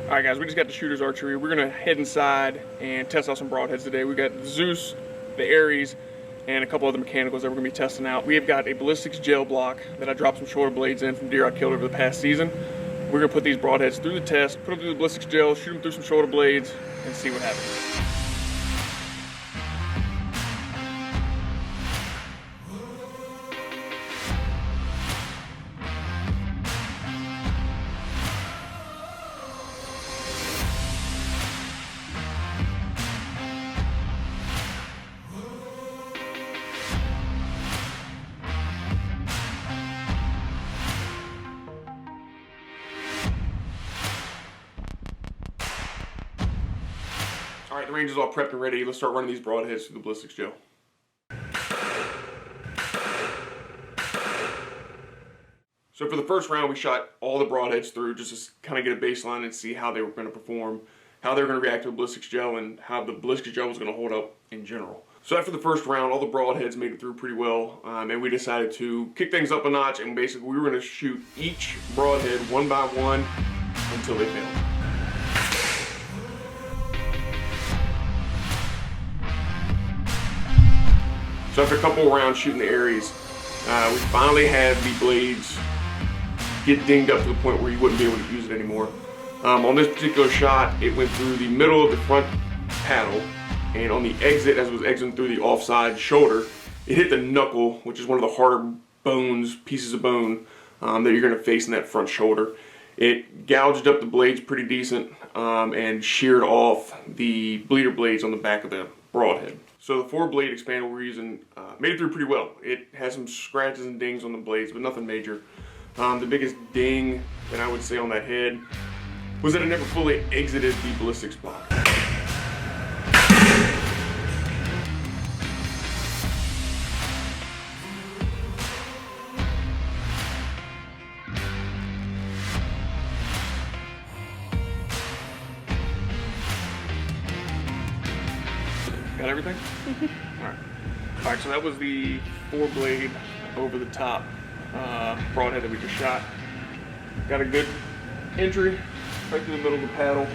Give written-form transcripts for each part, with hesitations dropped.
Alright guys, we just got the shooter's archery. We're going to head inside and test out some broadheads today. We got the Zeus, the Aries, and a couple other mechanicals that we're going to be testing out. We have got a Ballistic gel block that I dropped some shoulder blades in from deer I killed over the past season. We're going to put these broadheads through the test, put them through the Ballistic gel, shoot them through some shoulder blades, and see what happens. Alright, the range is all prepped and ready. Let's start running these broadheads through the Ballistic gel. So for the first round, we shot all the broadheads through just to kind of get a baseline and see how they were going to perform, how they were going to react to the Ballistic gel, and how the Ballistic gel was going to hold up in general. So after the first round, all the broadheads made it through pretty well, and we decided to kick things up a notch, and basically we were going to shoot each broadhead one by one until they failed. So after a couple of rounds shooting the Aries, we finally had the blades get dinged up to the point where you wouldn't be able to use it anymore. On this particular shot, it went through the middle of the front paddle, and on the exit, as it was exiting through the offside shoulder, it hit the knuckle, which is one of the harder bones, pieces of bone, that you're going to face in that front shoulder. It gouged up the blades pretty decent, and sheared off the bleeder blades on the back of the broadhead. So the 4-blade expander we're using made it through pretty well. It has some scratches and dings on the blades, but nothing major. The biggest ding that I would say on that head was that it never fully exited the ballistics block. Got everything? Alright, so that was the 4-blade over the top broadhead that we just shot. Got a good entry right through the middle of the paddle.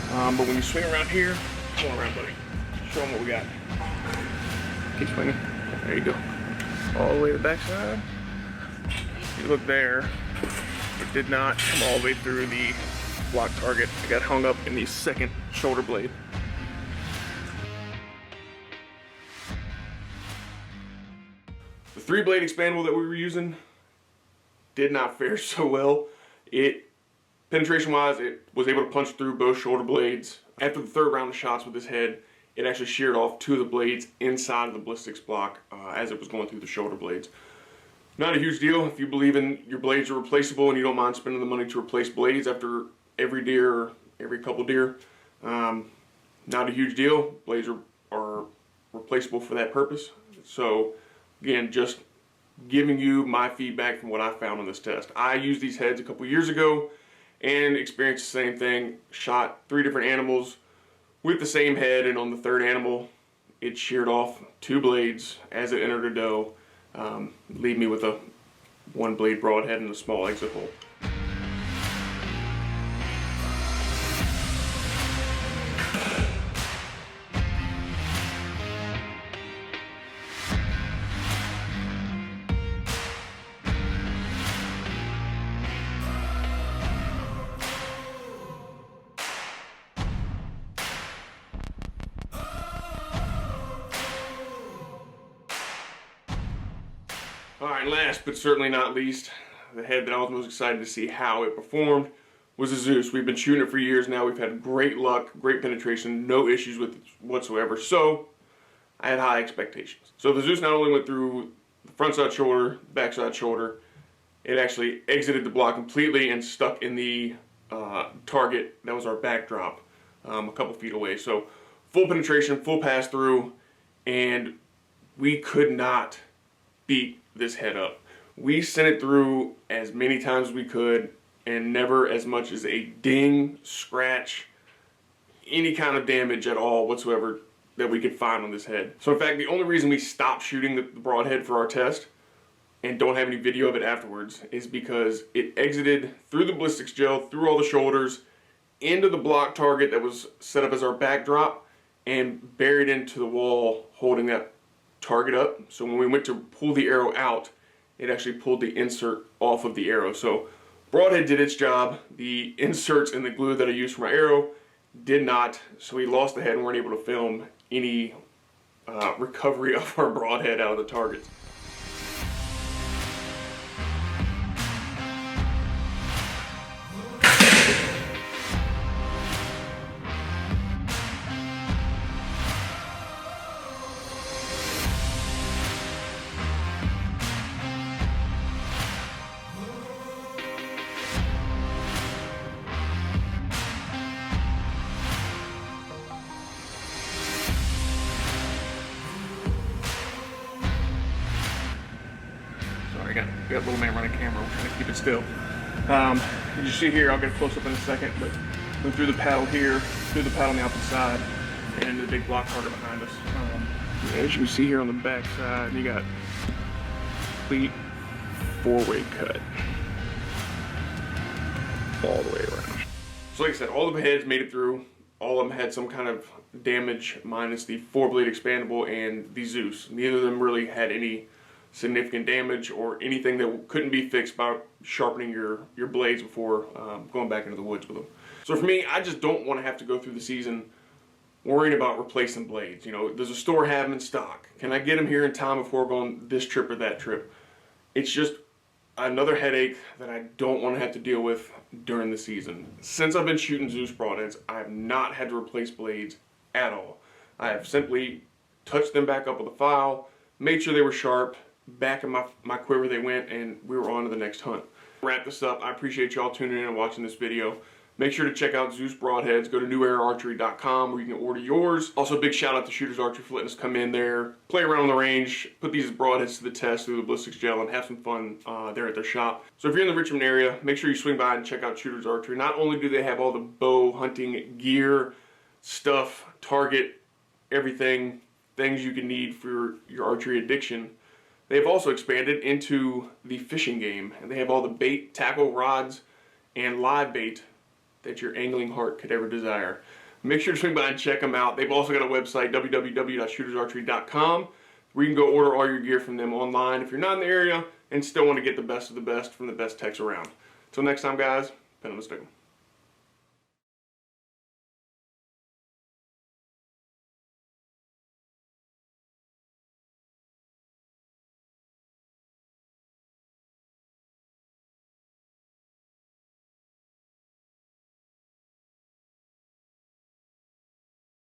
But when you swing around here, come on around, buddy. Show them what we got. Keep swinging. There you go. All the way to the back side. You look there, it did not come all the way through the block target. It got hung up in the second shoulder blade. The 3-blade expandable that we were using did not fare so well. Penetration wise, it was able to punch through both shoulder blades. After the third round of shots with this head, it actually sheared off 2 of the blades inside of the ballistics block as it was going through the shoulder blades. Not a huge deal if you believe in your blades are replaceable and you don't mind spending the money to replace blades after every deer or every couple deer. Not a huge deal. Blades are replaceable for that purpose. So again, just giving you my feedback from what I found on this test. I used these heads a couple years ago and experienced the same thing. Shot 3 different animals with the same head, and on the 3rd animal, it sheared off 2 blades as it entered a doe, leaving me with a 1-blade broadhead and a small exit hole. Alright, last but certainly not least, the head that I was most excited to see how it performed was the Zeus. We've been shooting it for years now. We've had great luck, great penetration, no issues with it whatsoever. So I had high expectations. So the Zeus not only went through the front side shoulder, back side shoulder, it actually exited the block completely and stuck in the target that was our backdrop a couple feet away. So full penetration, full pass through, and we could not beat this head up. We sent it through as many times as we could and never as much as a ding, scratch, any kind of damage at all whatsoever that we could find on this head. So in fact, the only reason we stopped shooting the broadhead for our test and don't have any video of it afterwards is because it exited through the ballistics gel, through all the shoulders, into the block target that was set up as our backdrop and buried into the wall, holding that target up. So when we went to pull the arrow out, it actually pulled the insert off of the arrow. So Broadhead did its job. The inserts and the glue that I used for my arrow did not. So we lost the head and weren't able to film any recovery of our broadhead out of the targets. We got little man running camera. We're trying to keep it still. As you see here, I'll get a close up in a second, but went through the paddle here, through the paddle on the opposite side, and into the big block target behind us. As you can see here on the back side, you got complete four-way cut all the way around. So like I said, all the heads made it through. All of them had some kind of damage, minus the 4-blade expandable and the Zeus. Neither of them really had any significant damage or anything that couldn't be fixed by sharpening your blades before going back into the woods with them. So for me, I just don't want to have to go through the season worrying about replacing blades. You know, does a store have them in stock? Can I get them here in time before going this trip or that trip? It's just another headache that I don't want to have to deal with during the season. Since I've been shooting Zeus broadheads, I have not had to replace blades at all. I have simply touched them back up with a file, made sure they were sharp, back in my quiver they went, and we were on to the next hunt. Wrap this up. I appreciate y'all tuning in and watching this video. Make sure to check out Zeus broadheads. Go to newerarchery.com where you can order yours. Also, big shout out to Shooters Archery for letting us come in there, play around on the range, put these broadheads to the test through the Ballistic gel, and have some fun there at their shop. So if you're in the Richmond area, make sure you swing by and check out Shooters Archery. Not only do they have all the bow hunting gear, stuff, target, everything, things you can need for your archery addiction, they've also expanded into the fishing game, and they have all the bait, tackle, rods, and live bait that your angling heart could ever desire. Make sure to swing by and check them out. They've also got a website, www.shootersarchery.com, where you can go order all your gear from them online if you're not in the area and still want to get the best of the best from the best techs around. Until next time, guys, pin on the stick 'em.